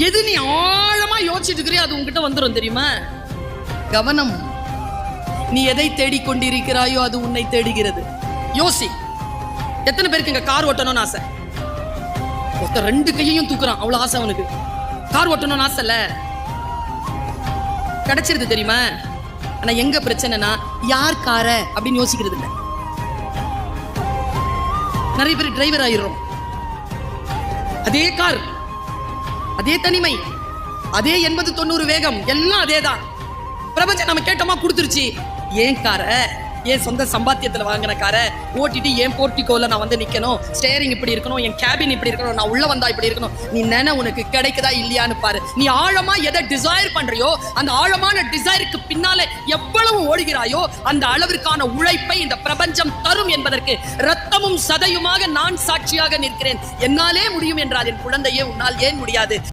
எது நீ ஆழமா யோசிச்சுட்டு இருக்கிறியோ அது உங்ககிட்ட வந்துடும் தெரியுமா? கவனம். நீ எதை தேடிக்கொண்டிருக்கிறாயோ அது உன்னை தேடுகிறது. யோசி. எத்தனை பேருக்கு இங்க கார் ஓட்டணும்னு ஆசை? ஒருத்தர் 2 கையையும் தூக்குறான், அவ்வளவு ஆசை அவனுக்கு. கார் ஓட்டணும்னு ஆசை இல்ல, கிடைச்சிருது தெரியுமா? ஆனா எங்க பிரச்சனைனா யார் கார அப்படின்னு யோசிக்கிறது இல்லை. நிறைய பேர் டிரைவர் ஆயிடுறோம். அதே கார், அதே தனிமை, அதே 80-90 வேகம், எல்லாம் அதேதான். பிரபஞ்சம் நம்ம கேட்டோமா கொடுத்துருச்சு. ஏன் கார, என் சொந்த சம்பாத்தியத்துல வாங்கின கார ஓட்டிட்டு என் போர்ட்டிகோல நான் வந்து நிக்கணும், ஸ்டேரிங் இப்படி இருக்கணும், என் கேபின் இப்படி இருக்கணும், நான் உள்ள வந்தா இப்படி இருக்கணும். நீ நினை உனக்கு கிடைக்குதா இல்லையான்னு பாரு. நீ ஆழமா எதை டிசைர் பண்றியோ அந்த ஆழமான டிசைருக்கு பின்னாலே எவ்வளவு ஓடுகிறாயோ அந்த அளவிற்கான உழைப்பை இந்த பிரபஞ்சம் தரும் என்பதற்கு ரத்தமும் சதையுமாக நான் சாட்சியாக நிற்கிறேன். என்னாலே முடியும் என்றால் என் குழந்தையே உன்னால் ஏன் முடியாது?